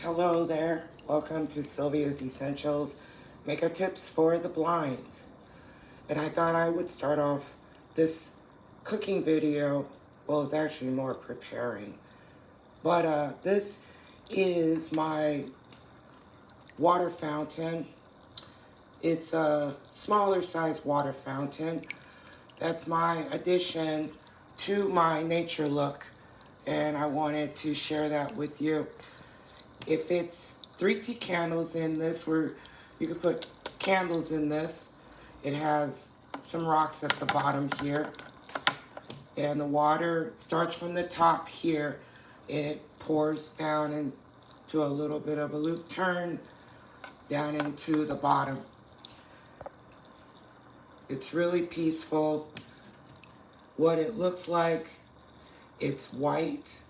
Hello there. Welcome to Sylvia's Essentials Makeup Tips for the Blind. And I thought I would start off this cooking video. Well, it's actually more preparing. But this is my water fountain. It's a smaller size water fountain. That's my addition to my nature look. And I wanted to share that with you. If it's 3 tea candles in this, where you can put candles in this. It has some rocks at the bottom here. And the water starts from the top here and it pours down into a little bit of a loop turn down into the bottom. It's really peaceful. What it looks like, it's white.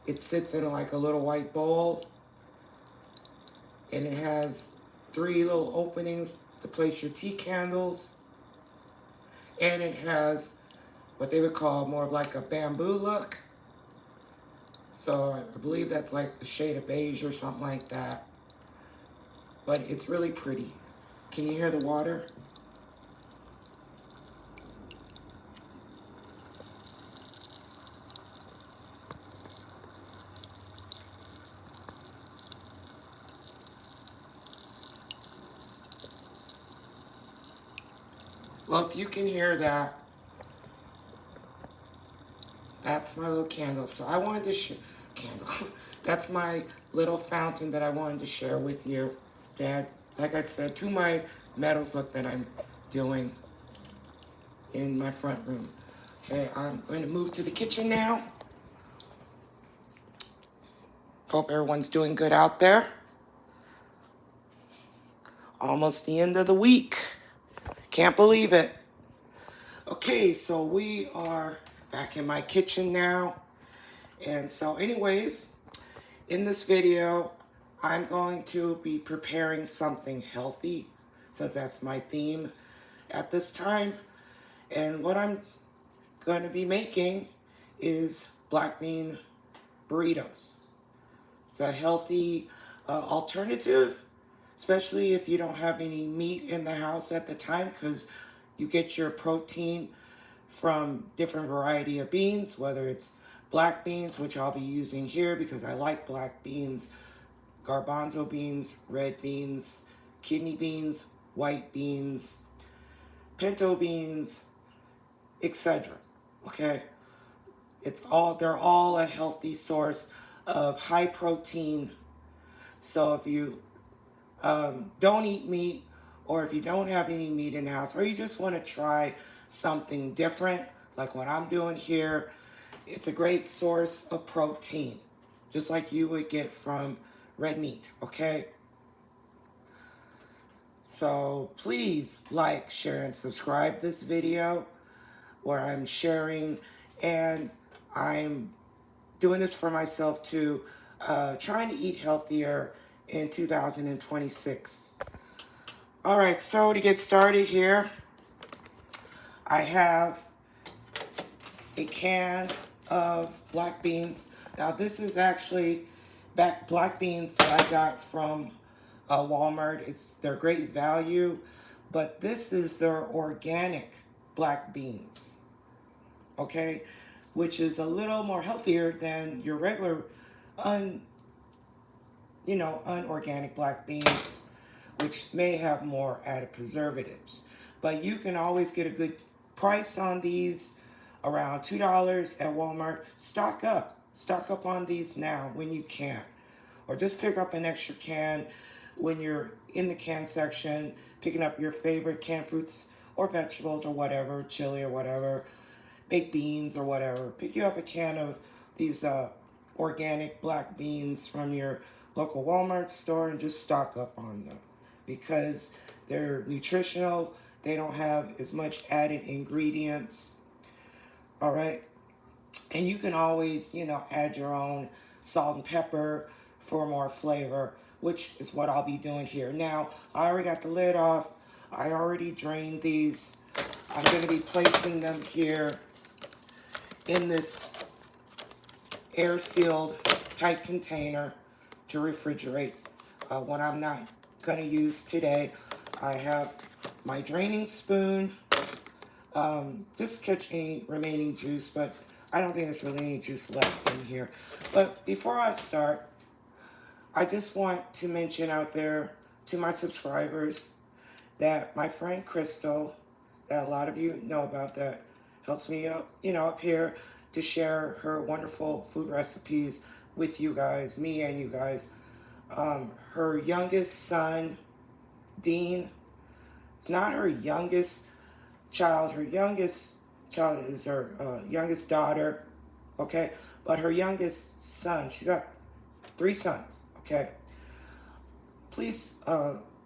It sits in like a little white bowl, and it has 3 little openings to place your tea candles, and it has what they would call more of like a bamboo look. So I believe that's like the shade of beige or something like that, but it's really pretty. Can you hear the water? Well, if you can hear that, that's my little candle. So I wanted to candle. That's my little fountain that I wanted to share with you. That, like I said, to my metals look that I'm doing in my front room. Okay, I'm going to move to the kitchen now. Hope everyone's doing good out there. Almost the end of the week. Can't believe it. Okay, so we are back in my kitchen now. And so anyways, in this video, I'm going to be preparing something healthy, since that's my theme at this time. And what I'm going to be making is black bean burritos. It's a healthy alternative, especially if you don't have any meat in the house at the time, because you get your protein from different variety of beans, whether it's black beans, which I'll be using here because I like black beans, garbanzo beans, red beans, kidney beans, white beans, pinto beans, etc. Okay? They're all a healthy source of high protein. So if you don't eat meat, or if you don't have any meat in the house, or you just want to try something different, like what I'm doing here, it's a great source of protein, just like you would get from red meat, okay? So please like, share, and subscribe this video where I'm sharing, and I'm doing this for myself too, trying to eat healthier in 2026. All right, so to get started here, I have a can of black beans. Now this is actually black beans that I got from Walmart. They're great value, but this is their organic black beans, okay, which is a little more healthier than your regular unorganic black beans, which may have more added preservatives. But you can always get a good price on these, around $2 at Walmart. Stock up on these now when you can, or just pick up an extra can when you're in the can section, picking up your favorite canned fruits or vegetables or whatever, chili or whatever, baked beans or whatever. Pick you up a can of these organic black beans from your local Walmart store and just stock up on them, because they're nutritional. They don't have as much added ingredients. All right. And you can always, add your own salt and pepper for more flavor, which is what I'll be doing here. Now, I already got the lid off. I already drained these. I'm going to be placing them here in this air-sealed tight container to refrigerate what I'm not going to use today. I have my draining spoon. Just catch any remaining juice, but I don't think there's really any juice left in here. But before I start, I just want to mention out there to my subscribers that my friend Crystal, that a lot of you know about, that helps me up, up here to share her wonderful food recipes with you guys, me and you guys. Her youngest son, Dean, it's not her youngest child. Her youngest child is her youngest daughter, okay? But her youngest son, she's got 3 sons, okay? Please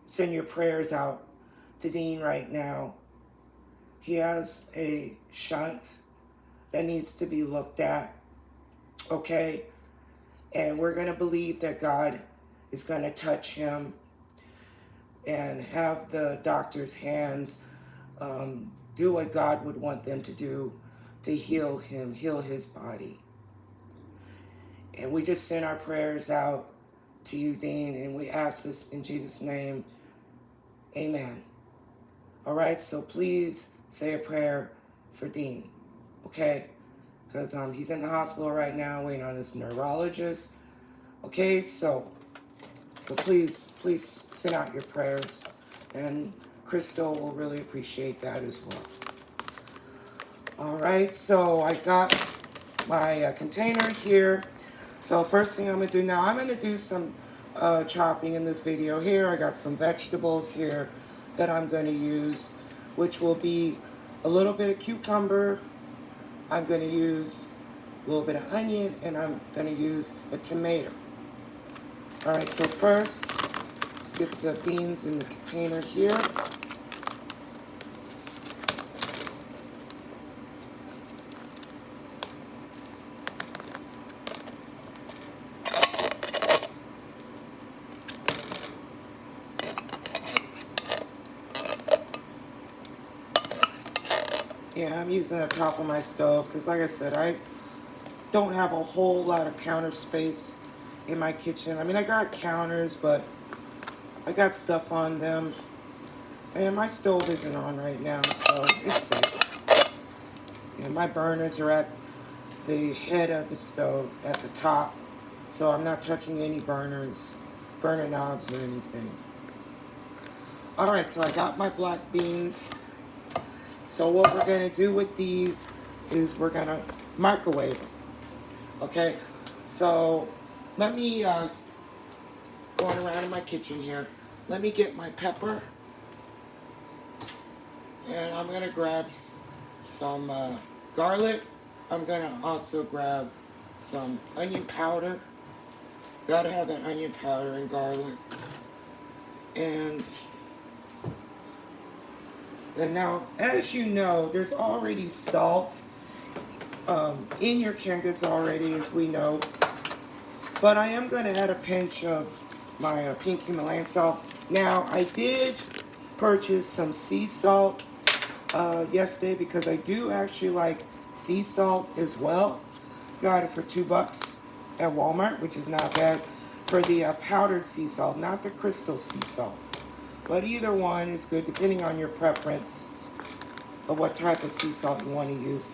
send your prayers out to Dean right now. He has a shunt that needs to be looked at, okay? And we're going to believe that God is going to touch him and have the doctor's hands do what God would want them to do to heal him, heal his body. And we just send our prayers out to you, Dean, and we ask this in Jesus' name. Amen. All right, so please say a prayer for Dean, okay? Because he's in the hospital right now waiting on his neurologist. Okay, so please send out your prayers, and Crystal will really appreciate that as well. All right, so I got my container here. So first thing I'm going to do now, I'm going to do some chopping in this video here. I got some vegetables here that I'm going to use, which will be a little bit of cucumber. I'm going to use a little bit of onion, and I'm going to use a tomato. All right, so first, let's get the beans in the container here. Yeah, I'm using the top of my stove because, like I said, I don't have a whole lot of counter space in my kitchen. I mean, I got counters, but I got stuff on them. And my stove isn't on right now, so it's safe. And my burners are at the head of the stove, at the top. So I'm not touching any burner knobs or anything. Alright, so I got my black beans. So what we're going to do with these is we're going to microwave them. Okay, so let me, going around in my kitchen here, let me get my pepper. And I'm going to grab some garlic. I'm going to also grab some onion powder. Got to have that onion powder and garlic. And now, as you know, there's already salt in your canned goods already, as we know. But I am going to add a pinch of my pink Himalayan salt. Now, I did purchase some sea salt yesterday because I do actually like sea salt as well. Got it for $2 at Walmart, which is not bad, for the powdered sea salt, not the crystal sea salt. But either one is good depending on your preference of what type of sea salt you want to use.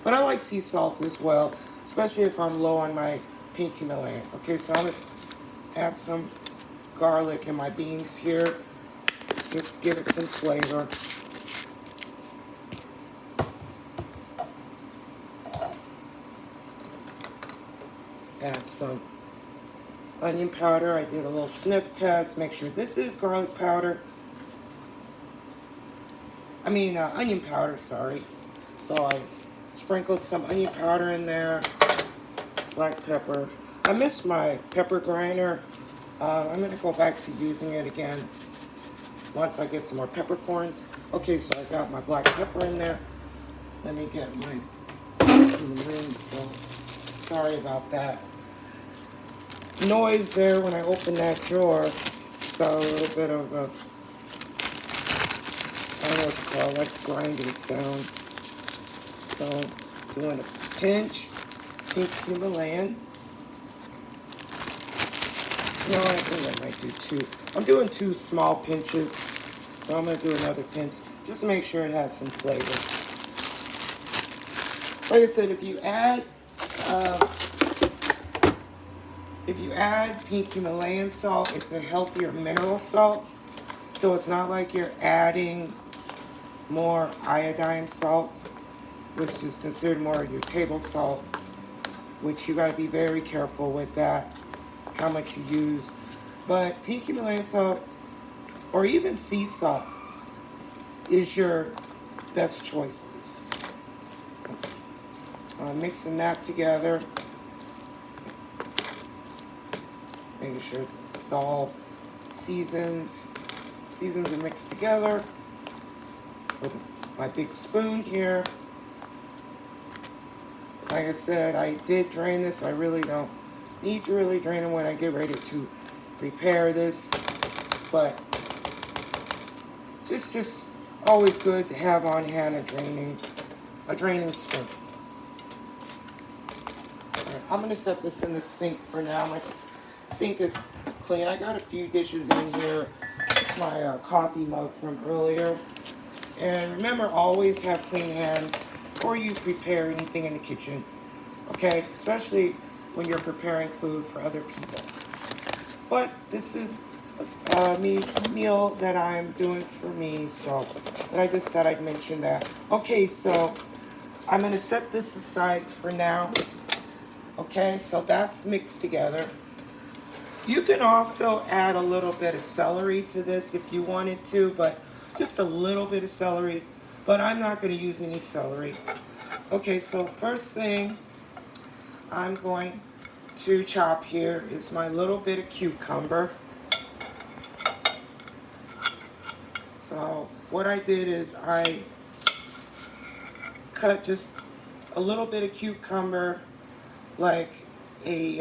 But I like sea salt as well, especially if I'm low on my pink Himalayan. Okay, so I'm going to add some garlic in my beans here. Let's just give it some flavor. Add some onion powder. I did a little sniff test. Make sure this is garlic powder. Onion powder, sorry. So I sprinkled some onion powder in there. Black pepper. I missed my pepper grinder. I'm going to go back to using it again once I get some more peppercorns. Okay, so I got my black pepper in there. Let me get my Himalayan salt. Sorry about that noise there when I opened that drawer. Got a little bit of a, I don't know what to call it, like grinding sound. So doing a pinch, pink Himalayan. No, I think I might do two. I'm doing two small pinches, so I'm gonna do another pinch just to make sure it has some flavor. Like I said, if you add pink Himalayan salt, it's a healthier mineral salt, so it's not like you're adding more iodine salt, which is considered more of your table salt, which you got to be very careful with that, how much you use. But pink Himalayan salt, or even sea salt, is your best choices. So I'm mixing that together, making sure it's all seasoned. Seasons are mixed together with my big spoon here. Like I said, I did drain this. I really don't need to really drain it when I get ready to prepare this, but it's just always good to have on hand a draining spoon. Right, I'm gonna set this in the sink for now. My sink is clean. I got a few dishes in here. It's my coffee mug from earlier. And remember, always have clean hands before you prepare anything in the kitchen, okay? Especially when you're preparing food for other people. But this is a meal that I'm doing for me, so but I just thought I'd mention that. Okay, so I'm going to set this aside for now. Okay, so that's mixed together. You can also add a little bit of celery to this if you wanted to, but just a little bit of celery, but I'm not going to use any celery. Okay, so first thing I'm going to chop here is my little bit of cucumber. So what I did is I cut just a little bit of cucumber, like a,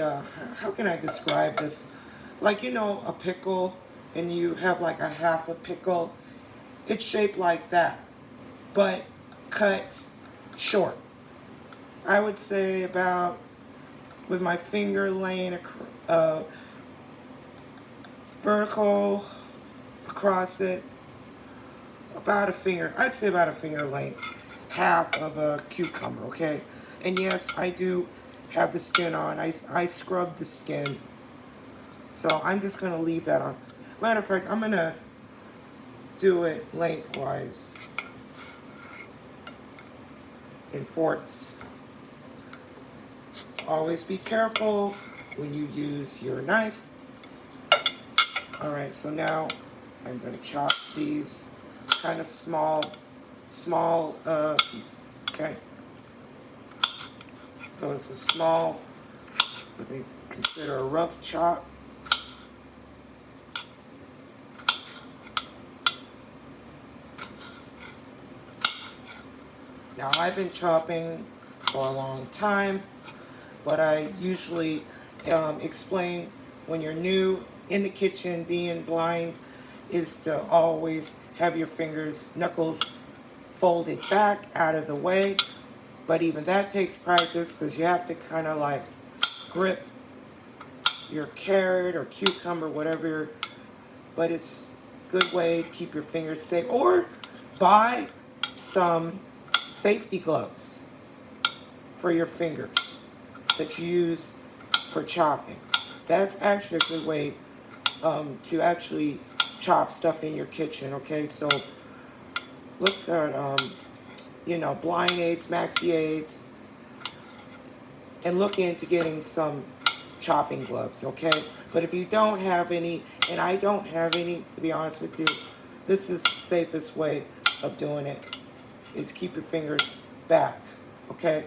how can I describe this? Like, you know, a pickle, and you have like a half a pickle. It's shaped like that, but cut short. I would say about, with my finger laying vertical across it, about a finger, I'd say about a finger length, half of a cucumber, okay? And yes, I do have the skin on. I scrub the skin. So I'm just gonna leave that on. Matter of fact, I'm gonna do it lengthwise in fourths. Always be careful when you use your knife. All right, so now I'm gonna chop these kind of small pieces, okay? So it's a small, what they consider a rough chop. Now, I've been chopping for a long time, but I usually explain when you're new in the kitchen, being blind, is to always have your fingers, knuckles folded back out of the way. But even that takes practice because you have to kind of like grip your carrot or cucumber, whatever. But it's a good way to keep your fingers safe. Or buy some safety gloves for your fingers that you use for chopping. That's actually a good way to actually chop stuff in your kitchen, okay? So look at, you know, Blind Aids, Maxi Aids, and look into getting some chopping gloves, okay? But if you don't have any, and I don't have any, to be honest with you, this is the safest way of doing it, is keep your fingers back, okay?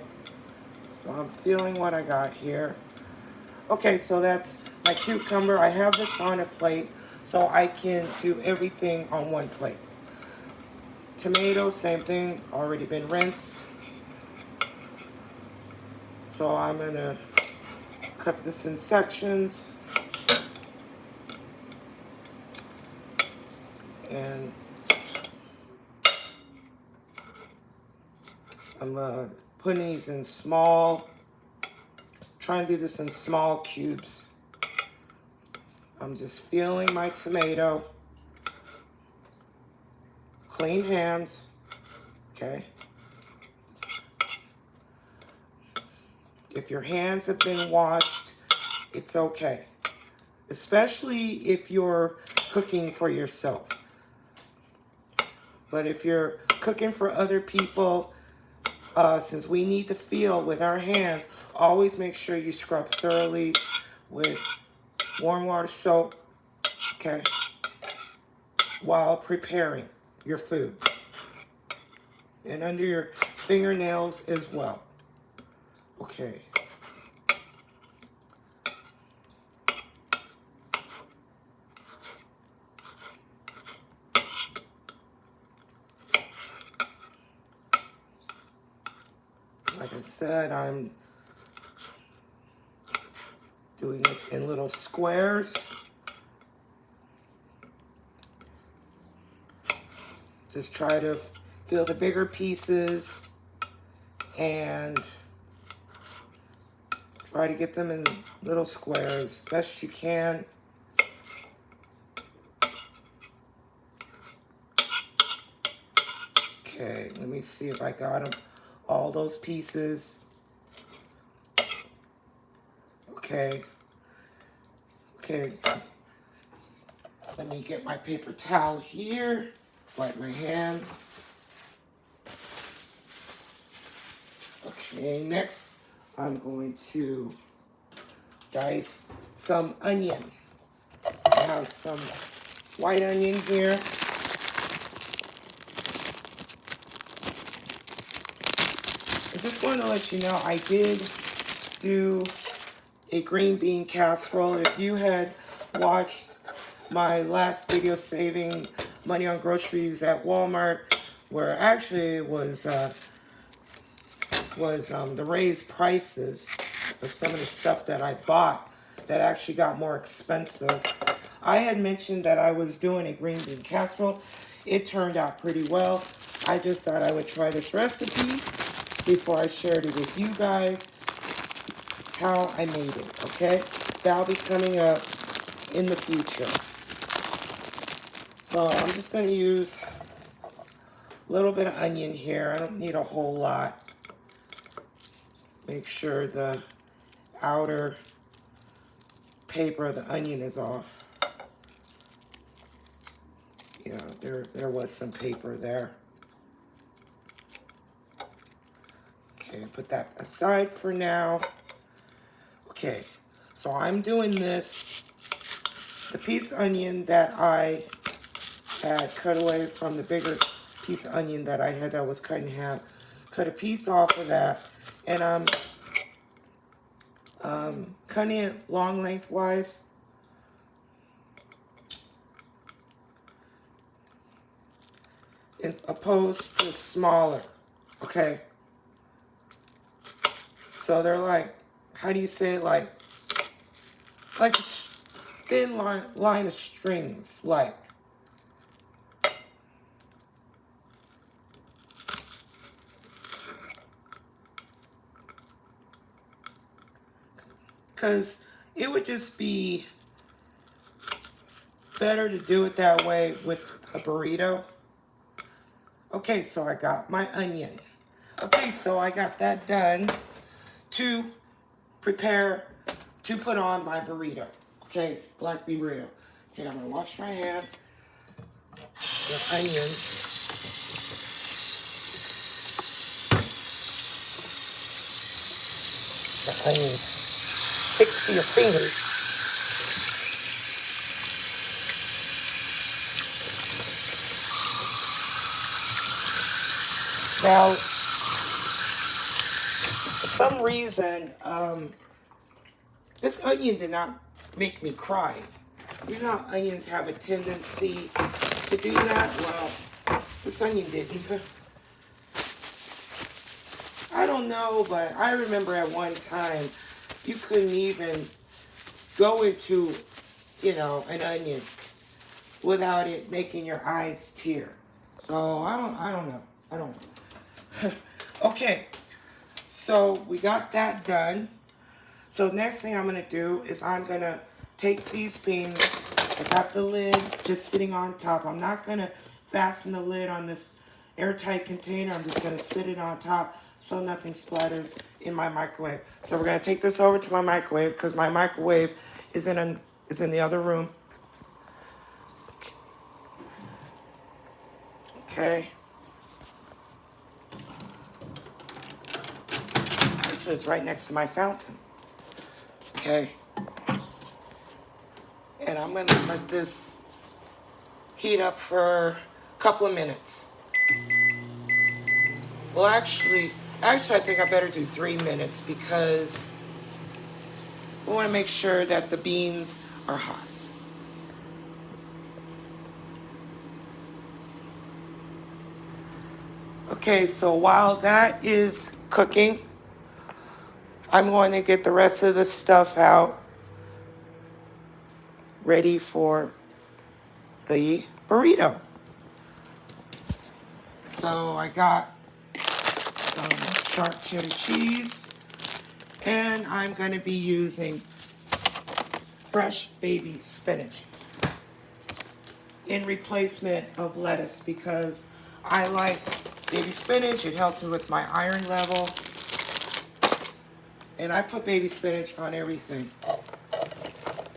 So I'm feeling what I got here. Okay, so that's my cucumber. I have this on a plate so I can do everything on one plate. Tomato, same thing, already been rinsed. So I'm gonna cut this in sections. And I'm putting these in small, trying to do this in small cubes. I'm just feeling my tomato. Clean hands, okay? If your hands have been washed, it's okay. Especially if you're cooking for yourself. But if you're cooking for other people, since we need to feel with our hands, always make sure you scrub thoroughly with warm water soap, okay, while preparing your food. And under your fingernails as well. Okay. Like I said, I'm doing this in little squares. Just try to feel the bigger pieces and try to get them in little squares best you can. Okay, let me see if I got them, all those pieces. Okay. Okay. Let me get my paper towel here, wipe my hands. Okay, next I'm going to dice some onion. I have some white onion here. I just want to let you know I did do a green bean casserole. If you had watched my last video saving money on groceries at Walmart, where actually it was the raised prices of some of the stuff that I bought that actually got more expensive. I had mentioned that I was doing a green bean casserole. It turned out pretty well. I just thought I would try this recipe before I shared it with you guys, how I made it, okay? That'll be coming up in the future. So I'm just going to use a little bit of onion here. I don't need a whole lot. Make sure the outer paper of the onion is off. Yeah, there was some paper there. Okay, put that aside for now. Okay, so I'm doing this. The piece of onion that I had cut away from the bigger piece of onion that I had that was cut in half. Cut a piece off of that, and I'm cutting it long lengthwise. Opposed to smaller, okay? So they're like, how do you say it, like a thin line of strings, like. Because it would just be better to do it that way with a burrito. Okay, so I got my onion. Okay, so I got that done to prepare to put on my burrito. Okay, black bean burrito. Okay, I'm gonna wash my hand. The onion. The onions sticks to your fingers. Now, for some reason, this onion did not make me cry. You know how onions have a tendency to do that? Well, this onion didn't. I don't know, but I remember at one time you couldn't even go into, an onion without it making your eyes tear. So I don't know. Okay, so we got that done. So next thing I'm gonna do is I'm gonna take these beans. I got the lid just sitting on top. I'm not going to fasten the lid on this airtight container. I'm just going to sit it on top so nothing splatters in my microwave. So we're going to take this over to my microwave because my microwave is in the other room. Okay. Actually, it's right next to my fountain. Okay. And I'm going to let this heat up for a couple of minutes. Well, actually, I think I better do 3 minutes because we want to make sure that the beans are hot. Okay, so while that is cooking, I'm going to get the rest of the stuff out ready for the burrito. So I got some sharp cheddar cheese, and I'm going to be using fresh baby spinach in replacement of lettuce because I like baby spinach. It helps me with my iron level, and I put baby spinach on everything.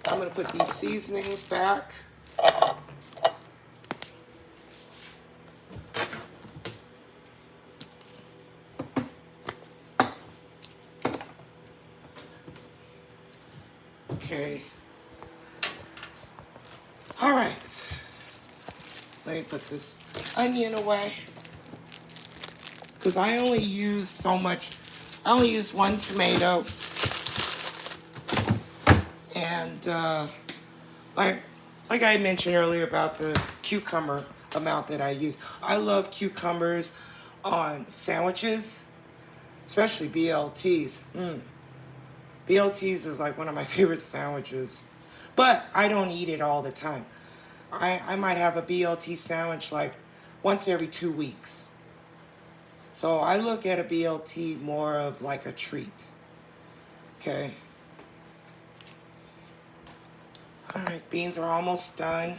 I'm going to put these seasonings back. Okay. All right. Let me put this onion away because I only use so much. I only use 1 tomato, and like I mentioned earlier about the cucumber amount that I use. I love cucumbers on sandwiches, especially BLTs. BLTs is like one of my favorite sandwiches, but I don't eat it all the time. I might have a BLT sandwich like once every 2 weeks. So I look at a BLT more of like a treat. Okay. All right, beans are almost done.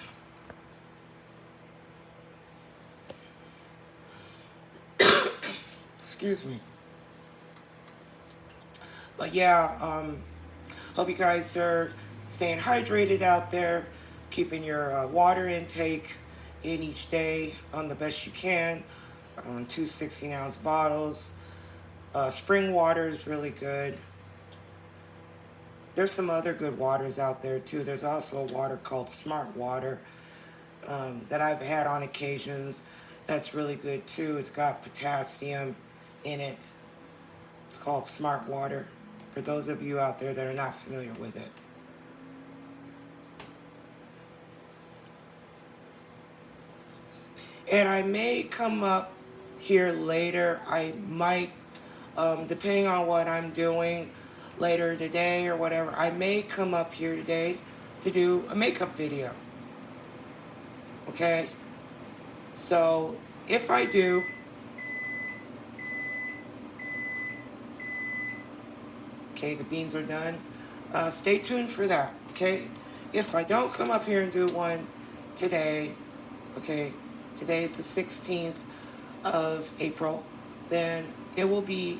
Excuse me. But yeah, hope you guys are staying hydrated out there, keeping your water intake in each day on the best you can. 2 16-ounce bottles. Spring water is really good. There's some other good waters out there too. There's also a water called Smart Water that I've had on occasions. That's really good too. It's got potassium in it. It's called Smart Water, for those of you out there that are not familiar with it. And I may come up here later. I might, depending on what I'm doing later today or whatever, I may come up here today to do a makeup video. Okay? So, if I do, okay, the beans are done. Stay tuned for that, okay? If I don't come up here and do one today, okay, today is the 16th of April, then it will be,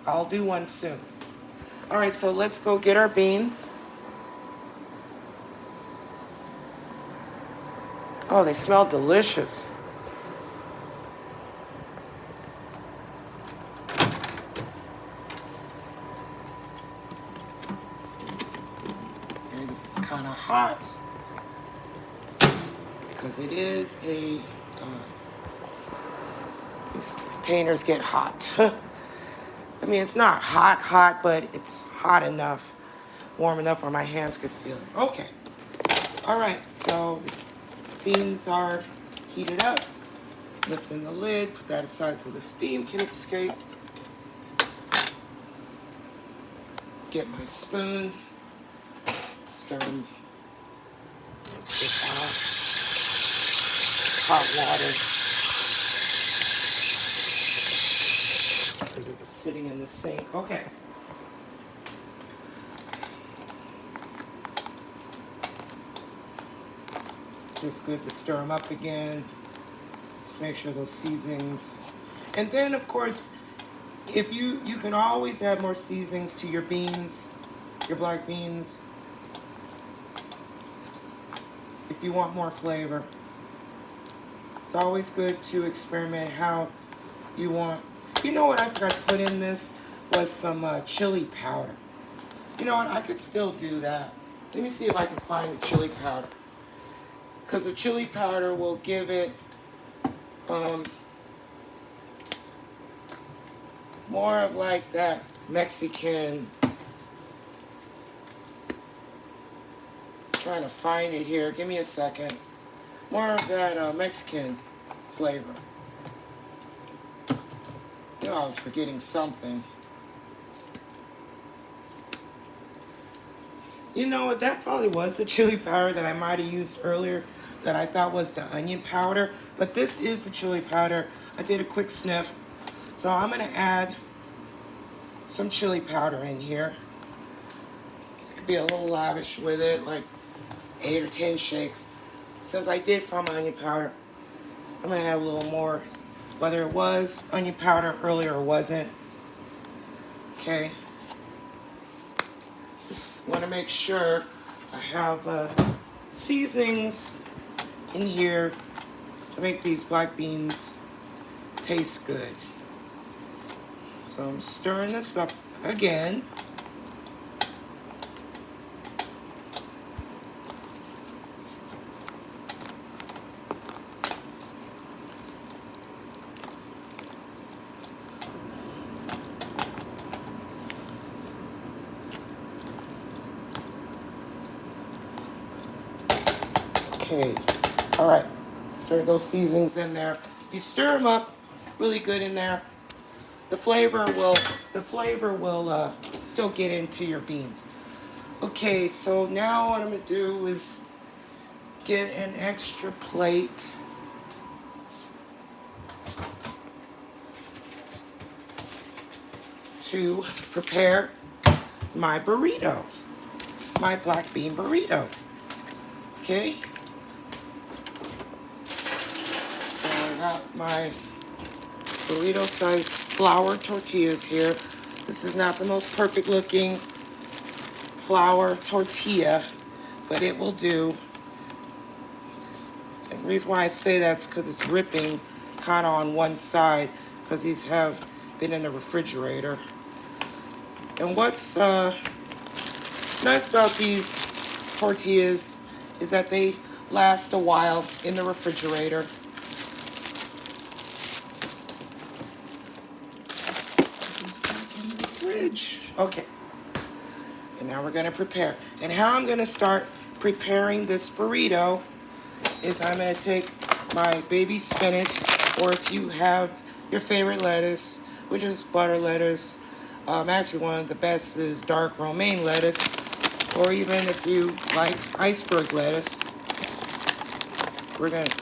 I'll do one soon. All right, so let's go get our beans. Oh, they smell delicious. And this is kind of hot because it is a, these containers get hot. I mean, it's not hot, but it's hot enough, warm enough where my hands could feel it. Okay. All right, so the beans are heated up. Lifting the lid, put that aside so the steam can escape. Get my spoon, stir them. Let's get hot water. Because it was sitting in the sink. Okay. Just good to stir them up again. Just make sure those seasonings. And then, of course, if you can always add more seasonings to your beans, your black beans, if you want more flavor. It's always good to experiment how you want. You know what I forgot to put in this was some chili powder. You know what, I could still do that. Let me see if I can find the chili powder. Because the chili powder will give it more of like that Mexican, trying to find it here, give me a second, more of that Mexican flavor. You know, I was forgetting something. You know what, that probably was the chili powder that I might have used earlier that I thought was the onion powder, but this is the chili powder. I did a quick sniff. So I'm going to add some chili powder in here. Could be a little lavish with it, like 8 or 10 shakes. Since I did find my onion powder, I'm going to add a little more, whether it was onion powder earlier or wasn't. Okay. Just want to make sure I have seasonings in here to make these black beans taste good. So I'm stirring this up again. Okay, all right, stir those seasonings in there. If you stir them up really good in there, the flavor will still get into your beans. Okay, so now what I'm gonna do is get an extra plate. To prepare my burrito, my black bean burrito. Okay. So I got my burrito size flour tortillas here. This is not the most perfect looking flour tortilla, but it will do. And the reason why I say that's because it's ripping kind of on one side because these have been in the refrigerator. And what's nice about these tortillas is that they last a while in the refrigerator. Okay, and now we're going to prepare. And how I'm going to start preparing this burrito is I'm going to take my baby spinach, or if you have your favorite lettuce, which is butter lettuce. Actually, one of the best is dark romaine lettuce, or even if you like iceberg lettuce.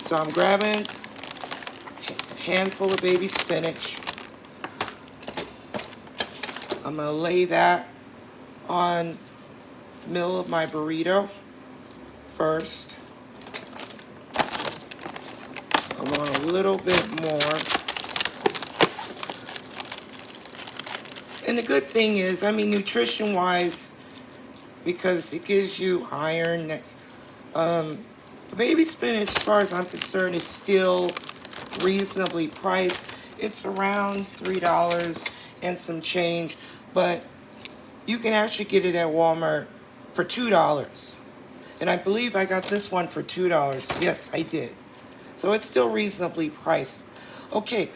So I'm grabbing a handful of baby spinach. I'm going to lay that on the middle of my burrito first. I want a little bit more. And the good thing is, I mean, nutrition-wise, because it gives you iron, the baby spinach, as far as I'm concerned, is still reasonably priced. It's around $3 and some change, but you can actually get it at Walmart for $2. And I believe I got this one for $2. Yes, I did. So it's still reasonably priced. Okay,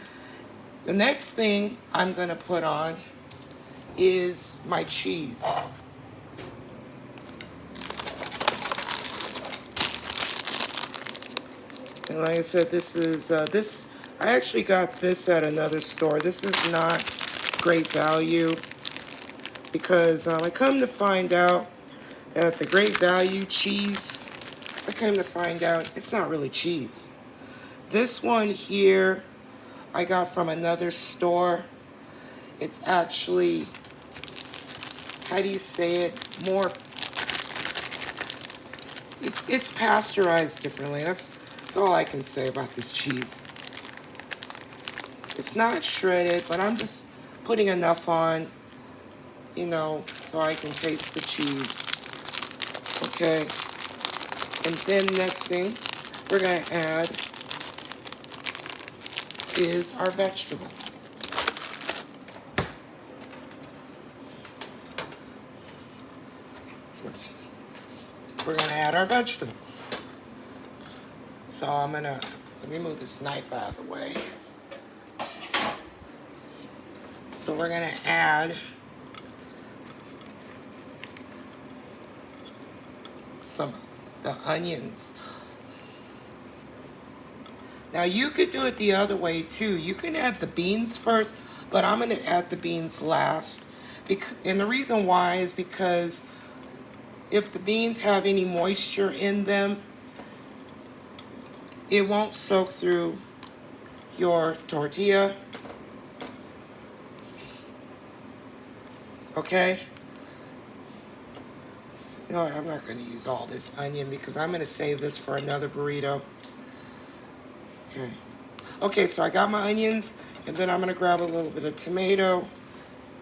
the next thing I'm going to put on is my cheese. And like I said, this is, I actually got this at another store. This is not great value because I come to find out that the great value cheese, I came to find out it's not really cheese. This one here I got from another store. It's actually, how do you say it, more It's pasteurized differently. That's all I can say about this cheese. It's not shredded, but I'm just putting enough on, you know, so I can taste the cheese. Okay. And then next thing we're gonna add is our vegetables. We're gonna add our vegetables. So let me move this knife out of the way. So we're gonna add some of the onions. Now you could do it the other way too. You can add the beans first, but I'm gonna add the beans last. And the reason why is because if the beans have any moisture in them, it won't soak through your tortilla. Okay? You know what, I'm not gonna use all this onion because I'm gonna save this for another burrito. Okay. Okay, so I got my onions, and then I'm gonna grab a little bit of tomato,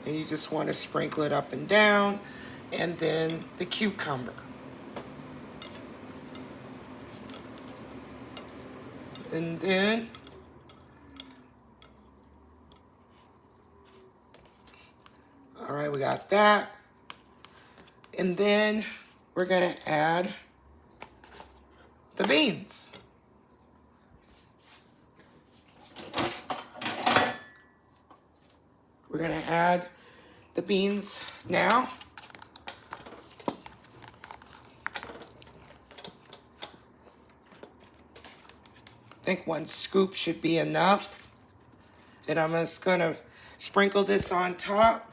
and you just wanna sprinkle it up and down, and then the cucumber. And then all right, we got that. And then we're gonna add the beans. We're gonna add the beans now. I think 1 scoop should be enough. And I'm just gonna sprinkle this on top.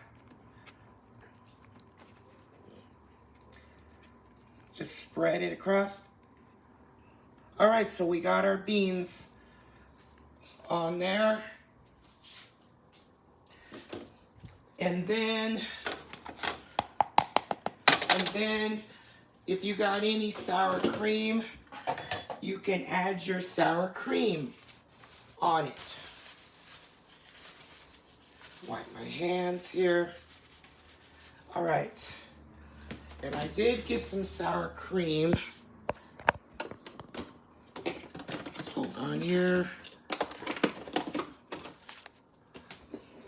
Just spread it across. All right, so we got our beans on there. And then if you got any sour cream, you can add your sour cream on it. Wipe my hands here. All right. And I did get some sour cream. Hold on here.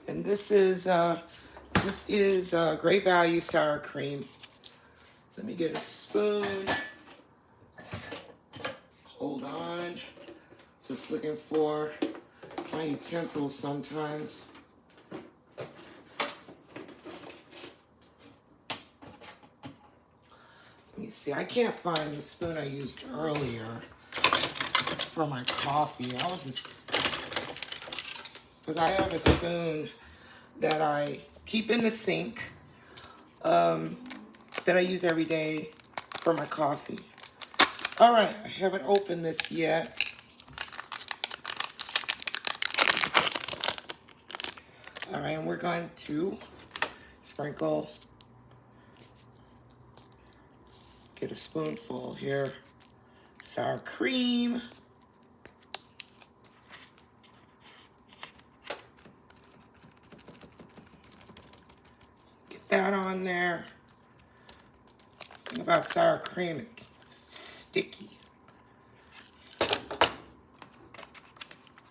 And this is Great Value sour cream. Let me get a spoon. Hold on. Just looking for my utensils sometimes. Let me see. I can't find the spoon I used earlier for my coffee. Because I have a spoon that I keep in the sink that I use every day for my coffee. All right, I haven't opened this yet. All right, and we're going to sprinkle, get a spoonful here, sour cream. Get that on there. The thing about sour cream, it's sticky.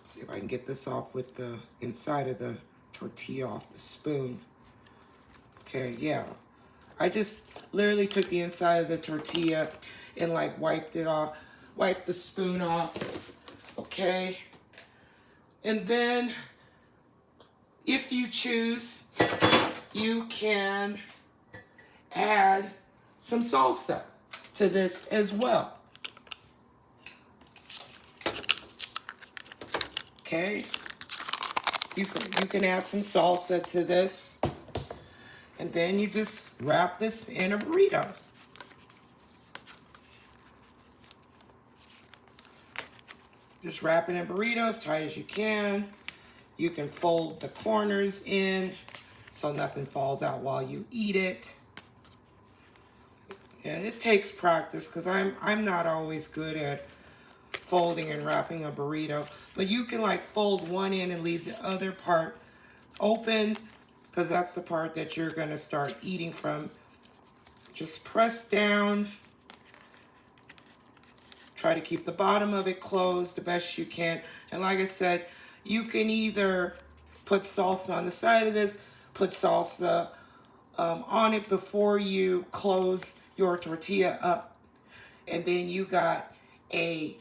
See if I can get this off with the inside of the tortilla off the spoon. Okay, yeah. I just literally took the inside of the tortilla and like wiped it off, wiped the spoon off. Okay. And then if you choose, you can add some salsa to this as well. Okay. You can add some salsa to this. And then you just wrap this in a burrito. Just wrap it in burritos as tight as you can. You can fold the corners in so nothing falls out while you eat it. Yeah, it takes practice because I'm not always good at folding and wrapping a burrito. But you can like fold one end and leave the other part open because that's the part that you're going to start eating from. Just press down. Try to keep the bottom of it closed the best you can. And like I said, you can either put salsa on the side of this, put salsa on it before you close your tortilla up. And then you got a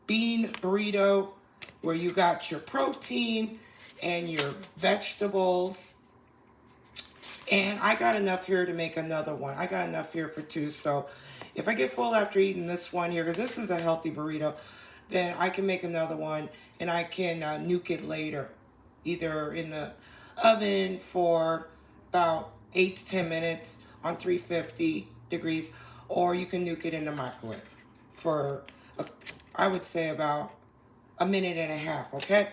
bean burrito where you got your protein and your vegetables. And I got enough here to make another one. I got enough here for two. So if I get full after eating this one here, because this is a healthy burrito, then I can make another one and I can nuke it later. Either in the oven for about 8 to 10 minutes on 350 degrees, or you can nuke it in the microwave for, I would say, about a minute and a half, okay?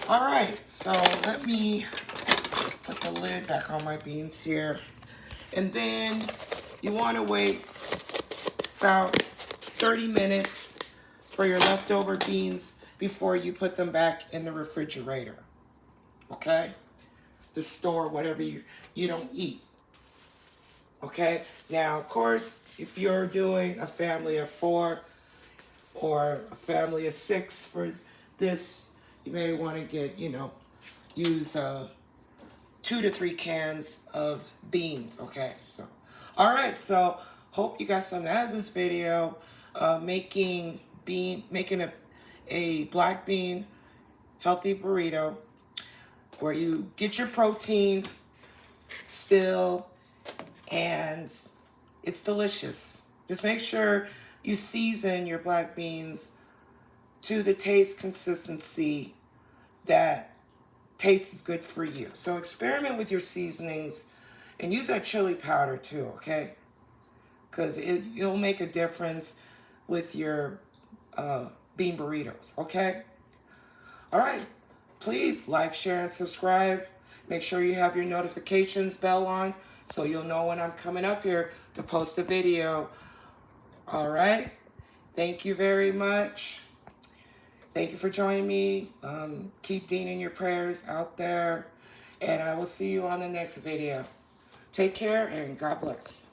All right, so let me put the lid back on my beans here. And then you want to wait about 30 minutes for your leftover beans before you put them back in the refrigerator. Okay? To store whatever you don't eat. Okay? Now, of course, if you're doing a family of 4 or a family of 6 for this, you may want to get, use 2 to 3 cans of beans. Okay, so all right, so hope you got something out of this video. Making a black bean healthy burrito where you get your protein still and it's delicious. Just make sure you season your black beans to the taste consistency that tastes good for you. So experiment with your seasonings and use that chili powder too, okay? Because it'll make a difference with your bean burritos, okay? All right, please like, share, and subscribe. Make sure you have your notifications bell on so you'll know when I'm coming up here to post a video. All right, thank you very much. Thank you for joining me. Keep Dean in your prayers out there. And I will see you on the next video. Take care and God bless.